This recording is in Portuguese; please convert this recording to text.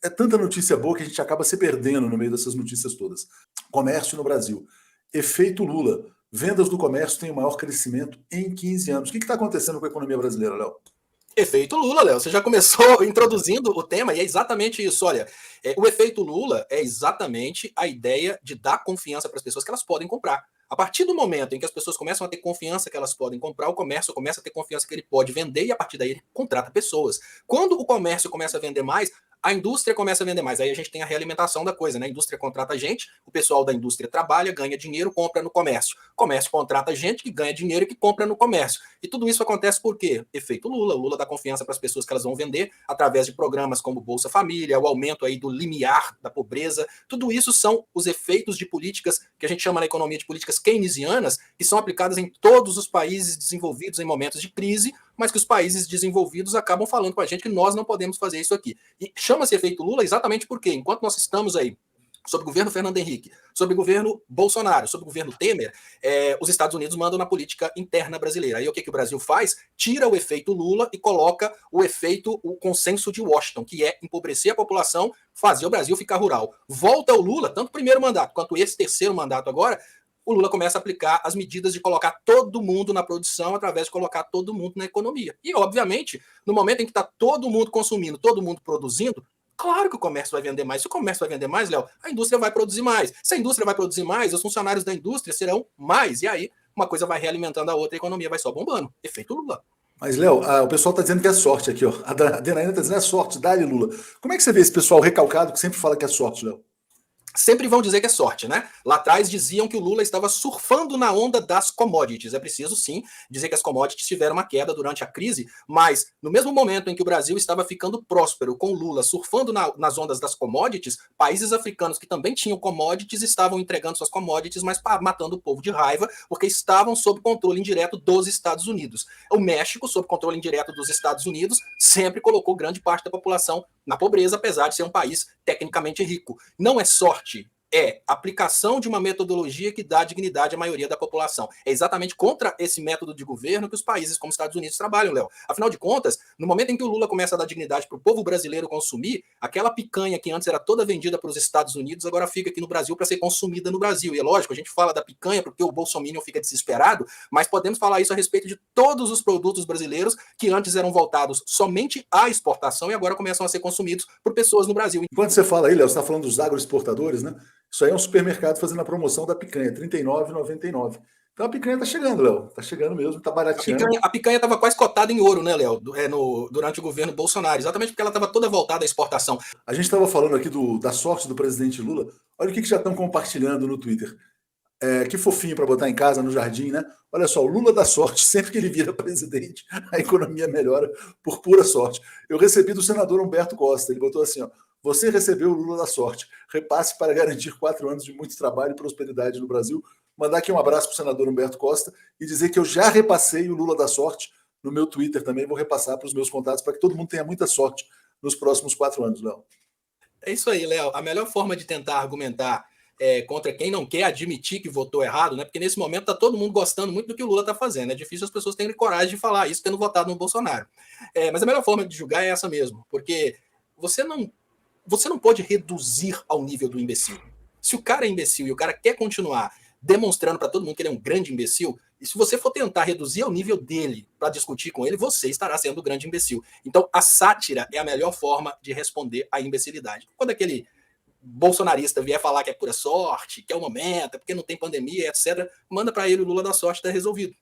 é tanta notícia boa que a gente acaba se perdendo no meio dessas notícias todas. Comércio no Brasil. Efeito Lula. Vendas do comércio têm o maior crescimento em 15 anos. O que está acontecendo com a economia brasileira, Léo? Efeito Lula, Léo. Você já começou introduzindo o tema e é exatamente isso. Olha, o efeito Lula é exatamente a ideia de dar confiança para as pessoas que elas podem comprar. A partir do momento em que as pessoas começam a ter confiança que elas podem comprar, o comércio começa a ter confiança que ele pode vender e a partir daí ele contrata pessoas. Quando o comércio começa a vender mais, a indústria começa a vender mais. Aí a gente tem a realimentação da coisa, né? A indústria contrata gente, o pessoal da indústria trabalha, ganha dinheiro, compra no comércio. O comércio contrata gente que ganha dinheiro e que compra no comércio. E tudo isso acontece por quê? Efeito Lula. Lula dá confiança para as pessoas que elas vão vender através de programas como Bolsa Família, o aumento aí do limiar da pobreza. Tudo isso são os efeitos de políticas que a gente chama na economia de políticas keynesianas, que são aplicadas em todos os países desenvolvidos em momentos de crise, mas que os países desenvolvidos acabam falando com a gente que nós não podemos fazer isso aqui. E chama-se efeito Lula exatamente porque, enquanto nós estamos aí sob o governo Fernando Henrique, sob o governo Bolsonaro, sob o governo Temer, os Estados Unidos mandam na política interna brasileira. Aí o que o Brasil faz? Tira o efeito Lula e coloca o consenso de Washington, que é empobrecer a população, fazer o Brasil ficar rural. Volta o Lula, tanto o primeiro mandato quanto esse terceiro mandato agora, o Lula começa a aplicar as medidas de colocar todo mundo na produção através de colocar todo mundo na economia. E, obviamente, no momento em que está todo mundo consumindo, todo mundo produzindo, claro que o comércio vai vender mais. Se o comércio vai vender mais, Léo, a indústria vai produzir mais. Se a indústria vai produzir mais, os funcionários da indústria serão mais. E aí, uma coisa vai realimentando a outra, a economia vai só bombando. Efeito Lula. Mas, Léo, o pessoal está dizendo que é sorte aqui, ó. A Danaína está dizendo que é sorte, dá-lhe Lula. Como é que você vê esse pessoal recalcado que sempre fala que é sorte, Léo? Sempre vão dizer que é sorte, né? Lá atrás diziam que o Lula estava surfando na onda das commodities. É preciso, sim, dizer que as commodities tiveram uma queda durante a crise, mas no mesmo momento em que o Brasil estava ficando próspero com o Lula surfando nas ondas das commodities, países africanos que também tinham commodities estavam entregando suas commodities, mas matando o povo de raiva, porque estavam sob controle indireto dos Estados Unidos. O México, sob controle indireto dos Estados Unidos, sempre colocou grande parte da população na pobreza, apesar de ser um país tecnicamente rico. Não é sorte, é aplicação de uma metodologia que dá dignidade à maioria da população. É exatamente contra esse método de governo que os países como os Estados Unidos trabalham, Léo. Afinal de contas, no momento em que o Lula começa a dar dignidade para o povo brasileiro consumir, aquela picanha que antes era toda vendida para os Estados Unidos, agora fica aqui no Brasil para ser consumida no Brasil. E é lógico, a gente fala da picanha porque o Bolsonaro fica desesperado, mas podemos falar isso a respeito de todos os produtos brasileiros que antes eram voltados somente à exportação e agora começam a ser consumidos por pessoas no Brasil. Enquanto você fala aí, Léo, você está falando dos agroexportadores, né? Isso aí é um supermercado fazendo a promoção da picanha, R$ 39,99. Então a picanha tá chegando, Léo. Tá chegando mesmo, tá barateando. A picanha estava quase cotada em ouro, né, Léo? Durante o governo Bolsonaro, exatamente porque ela estava toda voltada à exportação. A gente estava falando aqui da sorte do presidente Lula. Olha o que já estão compartilhando no Twitter. Que fofinho para botar em casa, no jardim, né? Olha só, o Lula dá sorte. Sempre que ele vira presidente, a economia melhora por pura sorte. Eu recebi do senador Humberto Costa. Ele botou assim, ó. Você recebeu o Lula da sorte. Repasse para garantir 4 anos de muito trabalho e prosperidade no Brasil. Mandar aqui um abraço para o senador Humberto Costa e dizer que eu já repassei o Lula da sorte no meu Twitter também. Vou repassar para os meus contatos para que todo mundo tenha muita sorte nos próximos 4 anos, Léo. É isso aí, Léo. A melhor forma de tentar argumentar contra quem não quer admitir que votou errado, né? Porque nesse momento está todo mundo gostando muito do que o Lula está fazendo. É difícil as pessoas terem coragem de falar isso tendo votado no Bolsonaro. Mas a melhor forma de julgar é essa mesmo, porque você não pode reduzir ao nível do imbecil. Se o cara é imbecil e o cara quer continuar demonstrando para todo mundo que ele é um grande imbecil, e se você for tentar reduzir ao nível dele para discutir com ele, você estará sendo um grande imbecil. Então, a sátira é a melhor forma de responder à imbecilidade. Quando aquele bolsonarista vier falar que é pura sorte, que é o momento, é porque não tem pandemia, etc., manda para ele o Lula da sorte, está resolvido.